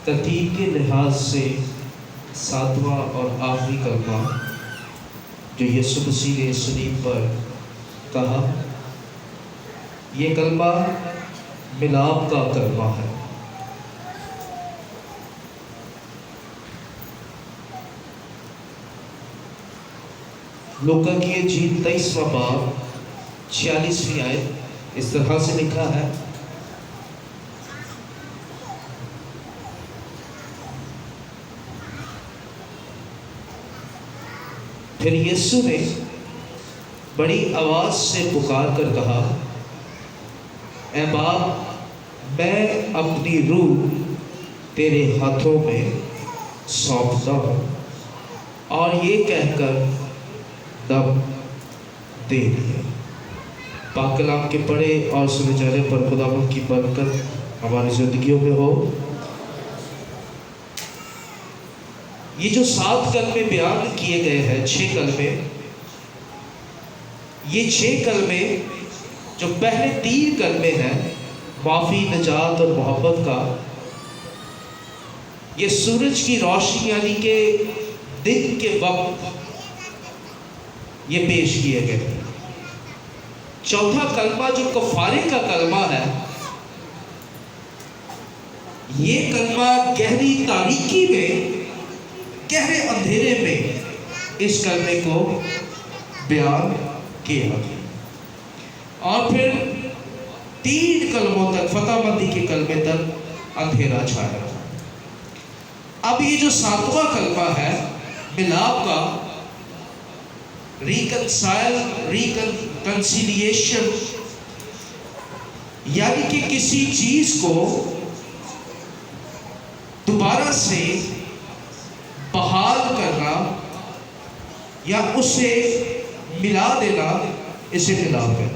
ترتیب کے لحاظ سے ساتواں اور آخری کلمہ جو یسوع مسیح نے صلیب پر کہا، یہ کلمہ ملاپ کا کلمہ ہے۔ لوکا کی انجیل 23واں باب 46ویں آیت اس طرح سے لکھا ہے، پھر یسوع نے بڑی آواز سے پکار کر کہا، اے باپ، میں اپنی روح تیرے ہاتھوں میں سونپتا ہوں، اور یہ کہہ کر دم دے دیا۔ پاک کلام کے پڑھے اور سنے جانے پر خداوند کی برکت ہماری زندگیوں میں ہو۔ یہ جو 7 کلمے بیان کیے گئے ہیں، 6 کلمے، یہ 6 کلمے جو پہلے 3 کلمے ہیں معافی، نجات اور محبت کا، یہ سورج کی روشنی یعنی کہ دن کے وقت یہ پیش کیے گئے ہیں۔ چوتھا کلمہ جو کفارے کا کلمہ ہے، یہ کلمہ گہری تاریکی میں، گہرے اندھیرے میں اس کلمے کو بیان کیا گیا، اور پھر 3 کلموں تک، فتح مندی کے کلمے تک اندھیرا چھایا۔ اب یہ جو 7واں کلمہ ہے ملاپ کا، ریکنسیلیشن، یعنی کہ کسی چیز کو دوبارہ سے بحال کرنا یا اسے ملا دینا، اسے ملاپ ہے۔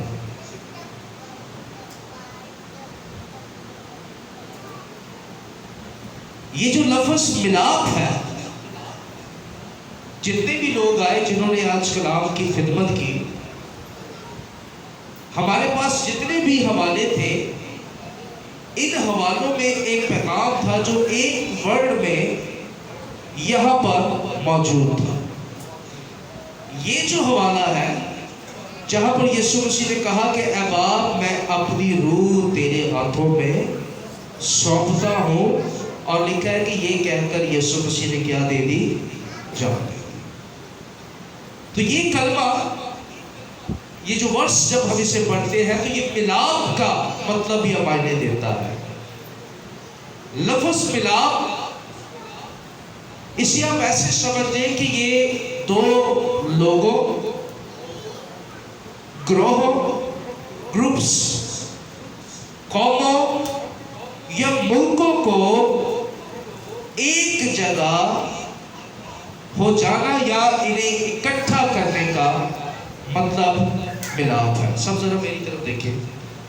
یہ جو لفظ ملاپ ہے، جتنے بھی لوگ آئے جنہوں نے آج کلام کی خدمت کی، ہمارے پاس جتنے بھی حوالے تھے، ان حوالوں میں ایک پیغام تھا جو ایک ورڈ میں یہاں پر موجود تھا۔ یہ جو حوالہ ہے جہاں پر یسوع مسیح نے کہا کہ اے باپ، میں اپنی روح تیرے ہاتھوں میں سونپتا ہوں، اور لکھا ہے کہ یہ کہہ کر یسوع مسیح نے کیا دے دی؟ جان۔ تو یہ کلمہ، یہ جو ورس جب ہم اسے پڑھتے ہیں تو یہ ملاپ کا مطلب یہ معنی دیتا ہے۔ لفظ ملاپ، اسے آپ ایسے سمجھ لیں کہ یہ 2 لوگوں، گروہوں، گروپس، قوموں یا ملکوں کو ایک جگہ ہو جانا یا انہیں اکٹھا کرنے کا مطلب ملاپ ہے۔ سب ذرا میری طرف دیکھیں،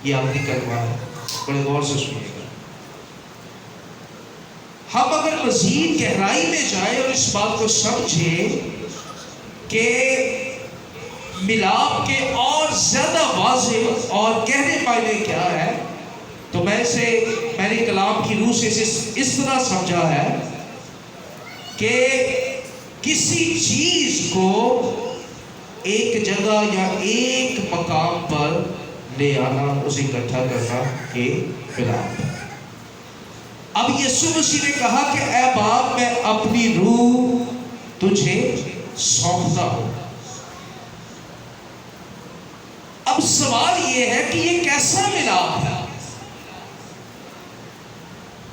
یہ آخری کلمہ ہے، بڑے غور سے سنیے گا۔ ہم اگر مزید گہرائی میں جائیں اور اس بات کو سمجھیں کہ ملاپ کے اور زیادہ واضح اور گہرے معنی کیا ہے، تو میں نے کلام کی روح سے اس طرح سمجھا ہے کہ کسی چیز کو ایک جگہ یا ایک مقام پر لے آنا، اسے اکٹھا کرنا، یہ ملاپ ہے۔ اب یسوع مسیح نے کہا کہ اے باپ، میں اپنی روح تجھے سونپتا ہوں۔ اب سوال یہ ہے کہ یہ کیسا ملاپ ہے؟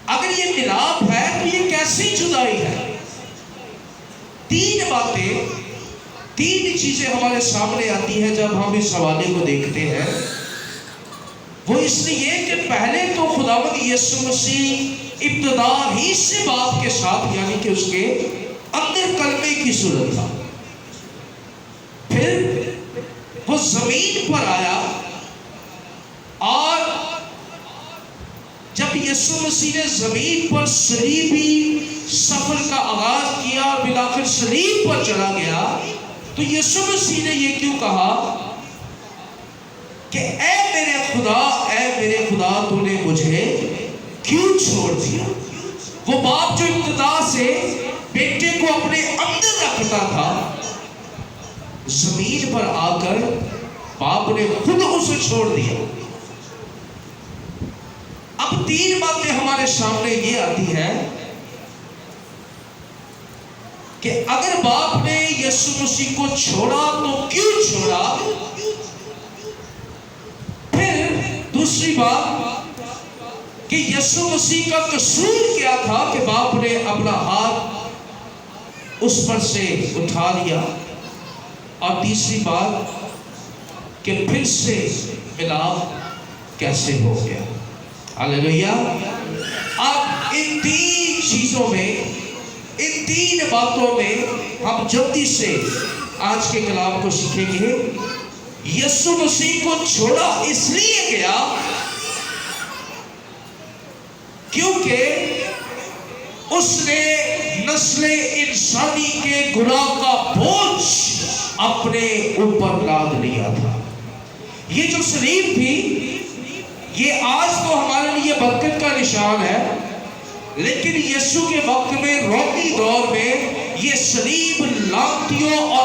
اگر یہ ملاپ ہے تو یہ کیسی جدائی ہے؟ 3 باتیں، 3 چیزیں ہمارے سامنے آتی ہیں جب ہم اس حوالے کو دیکھتے ہیں۔ وہ اس لیے کہ پہلے تو خداوند یسوع مسیح ابتدا ہی سے باپ کے ساتھ، یعنی کہ اس کے اندر کلمے کی صورت تھا، پھر وہ زمین پر آیا، اور جب یسوع مسیح نے زمین پر صلیبی سفر کا آغاز کیا اور بالآخر صلیب پر چلا گیا، تو یسوع مسیح نے یہ کیوں کہا کہ اے میرے خدا، تو نے مجھے کیوں چھوڑ دیا؟ وہ باپ جو ابتدا سے بیٹے کو اپنے اندر رکھتا تھا، زمین پر آ کر باپ نے خود اسے چھوڑ دیا۔ اب تین باتیں ہمارے سامنے یہ آتی ہے کہ اگر باپ نے یسوع مسیح کو چھوڑا تو کیوں چھوڑا؟ پھر دوسری بات کہ یسوع مسیح کا قصور کیا تھا کہ باپ نے اپنا ہاتھ اس پر سے اٹھا لیا؟ اور تیسری بات کہ پھر سے ملاپ کیسے ہو گیا؟ ہاللیلویہ۔ اب ان تین چیزوں میں، ان تین باتوں میں ہم جلدی سے آج کے کلام کو سیکھیں گے۔ یسوع مسیح کو چھوڑا اس لیے گیا کیونکہ اس نے نسل انسانی کے گناہ کا بوجھ اپنے اوپر لاد لیا تھا۔ یہ جو صلیب تھی، یہ آج تو ہمارے لیے برکت کا نشان ہے، لیکن یسوع کے وقت میں، رومی دور میں، یہ صلیب لعنتیوں اور